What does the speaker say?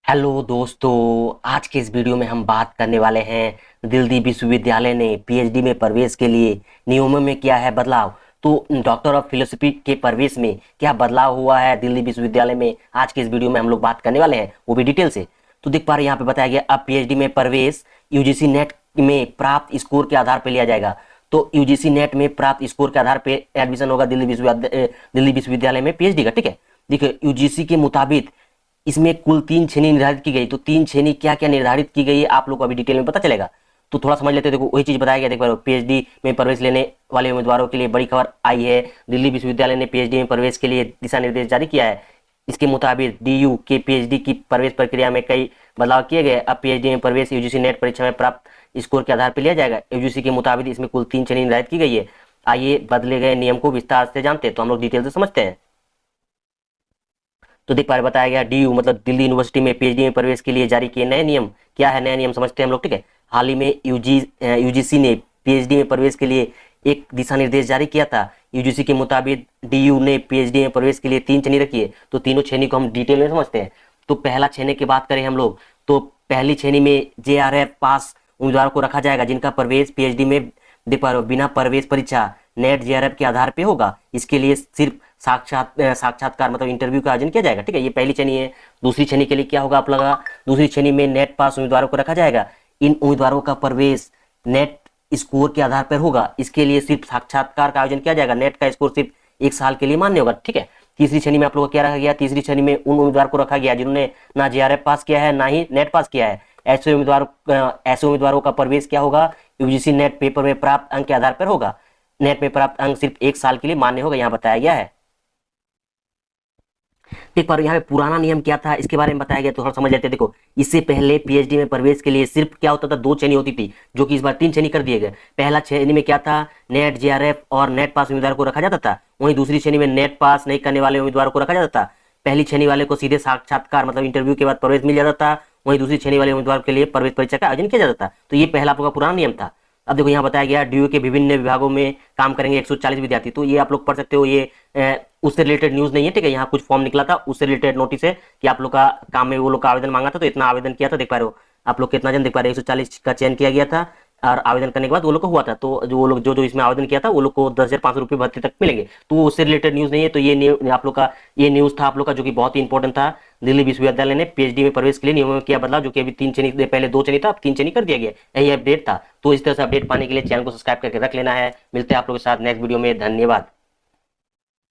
Hello दोस्तों, आज के इस वीडियो में हम बात करने वाले हैं दिल्ली विश्वविद्यालय ने पीएचडी में प्रवेश के लिए नियमों में किया है बदलाव। तो डॉक्टर ऑफ फिलोसफी के प्रवेश में क्या बदलाव हुआ है दिल्ली विश्वविद्यालय में, आज के इस वीडियो में हम लोग बात करने वाले हैं, वो भी डिटेल से। तो देख पा रहे हैं यहाँ पे बताया गया अब पीएचडी में प्रवेश यूजीसी नेट में प्राप्त स्कोर के आधार पर लिया जाएगा। तो यूजीसी नेट में प्राप्त स्कोर के आधार पर एडमिशन होगा दिल्ली विश्वविद्यालय में पीएचडी का। ठीक है, देखिए यूजीसी के मुताबिक इसमें कुल 3 श्रेणी निर्धारित की गई। तो 3 श्रेणी क्या क्या निर्धारित की गई है आप लोग को अभी डिटेल में पता चलेगा। तो थोड़ा समझ लेते हैं। देखो वही चीज बताया गया, देखो पीएचडी में प्रवेश लेने वाले उम्मीदवारों के लिए बड़ी खबर आई है। दिल्ली विश्वविद्यालय ने पीएचडी में प्रवेश के लिए दिशा निर्देश जारी किया है। इसके मुताबिक डीयू के पीएचडी की प्रवेश प्रक्रिया में कई बदलाव किए गए। अब पीएचडी में प्रवेश यूजीसी नेट परीक्षा में प्राप्त स्कोर के आधार पर लिया जाएगा। यूजीसी के मुताबिक इसमें कुल 3 श्रेणी निर्धारित की गई है। आइए बदले गए नियम को विस्तार से जानते हैं। तो हम लोग डिटेल से समझते हैं। तो देख पा रहे बताया गया डीयू मतलब दिल्ली यूनिवर्सिटी में पीएचडी में प्रवेश के लिए जारी किए नए नियम। क्या है नए नियम समझते हैं हम लोग। ठीक है, हाल ही में यूजीसी ने पीएचडी में प्रवेश के लिए एक दिशा निर्देश जारी किया था। यूजीसी के मुताबिक डीयू ने पीएचडी में प्रवेश के लिए 3 श्रेणी रखी है। तो तीनों श्रेणी को हम डिटेल में समझते हैं। तो पहला श्रेणी की बात करें हम लोग, तो पहली श्रेणी में जेआरएफ पास उम्मीदवारों को रखा जाएगा जिनका प्रवेश पीएचडी में देख पा रहे हो बिना प्रवेश परीक्षा नेट जेआरएफ के आधार पे होगा। इसके लिए सिर्फ साक्षात्कार मतलब इंटरव्यू का आयोजन किया जाएगा। ठीक है, ये पहली श्रेणी है। दूसरी श्रेणी के लिए क्या होगा आप लोग, दूसरी श्रेणी में नेट पास उम्मीदवारों को रखा जाएगा। इन उम्मीदवारों का प्रवेश नेट स्कोर के आधार पर होगा। इसके लिए सिर्फ साक्षात्कार का आयोजन किया जाएगा। नेट का स्कोर सिर्फ 1 साल के लिए मान्य होगा। ठीक है, तीसरी श्रेणी में आप लोगों को क्या रखा गया, तीसरी श्रेणी में उन उम्मीदवार को रखा गया जिन्होंने ना जेआरएफ पास किया है ना ही नेट पास किया है। ऐसे उम्मीदवारों का प्रवेश क्या होगा, यूजीसी नेट पेपर में प्राप्त अंक के आधार पर होगा। नेट में प्राप्त अंक सिर्फ 1 साल के लिए मान्य होगा, यहाँ बताया गया है। देख पा रहे हो यहाँ पे पुराना नियम क्या था इसके बारे में बताया गया। तो थोड़ा समझ लेते हैं। देखो इससे पहले पीएचडी में प्रवेश के लिए सिर्फ क्या होता था, 2 श्रेणी होती थी, जो कि इस बार 3 श्रेणी कर दिए गए। पहला श्रेणी में क्या था, नेट जेआरएफ और नेट पास उम्मीदवार को रखा जाता था। वहीं दूसरी श्रेणी में नेट पास नहीं करने वाले उम्मीदवारों को रखा जाता था। पहली श्रेणी वाले को सीधे साक्षात्कार मतलब इंटरव्यू के बाद प्रवेश मिल जाता था। वहीं दूसरी श्रेणी वाले उम्मीदवार के लिए प्रवेश परीक्षा का आयोजन किया जाता था। तो ये पहला आप लोग का पुराना नियम था। अब देखो यहाँ बताया गया डीयू के विभिन्न विभागों में काम करेंगे 140 विद्यार्थी। तो ये आप लोग पढ़ सकते हो। ये उससे रिलेटेड न्यूज नहीं है। ठीक है, यहाँ कुछ फॉर्म निकला था उससे रिलेटेड नोटिस है कि आप लोग का काम में वो लोग का आवेदन मांगा था। तो इतना आवेदन किया था, देख पा रहे हो आप लोग कितना जन देख पा रहे हो, 140 का चयन किया गया था और आवेदन करने के बाद वो लोग को हुआ था। तो जो वो लोग जो इसमें आवेदन किया था वो लोग को 10,500 रुपये भर्ती तक मिलेंगे। तो उससे रिलेटेड न्यूज नहीं है। तो ये आप लोग का ये न्यूज था आप लोग का, जो कि बहुत ही इंपॉर्टेंट था। दिल्ली विश्वविद्यालय ने पीएचडी में प्रवेश के लिए नियमों में किया बदलाव, जो कि अभी 3 श्रेणी, पहले 2 श्रेणी था अब 3 श्रेणी कर दिया गया। यही अपडेट था। तो इस तरह से अपडेट पाने के लिए चैनल को सब्सक्राइब करके रख लेना है। मिलते हैं आप लोगों के साथ नेक्स्ट वीडियो में। धन्यवाद।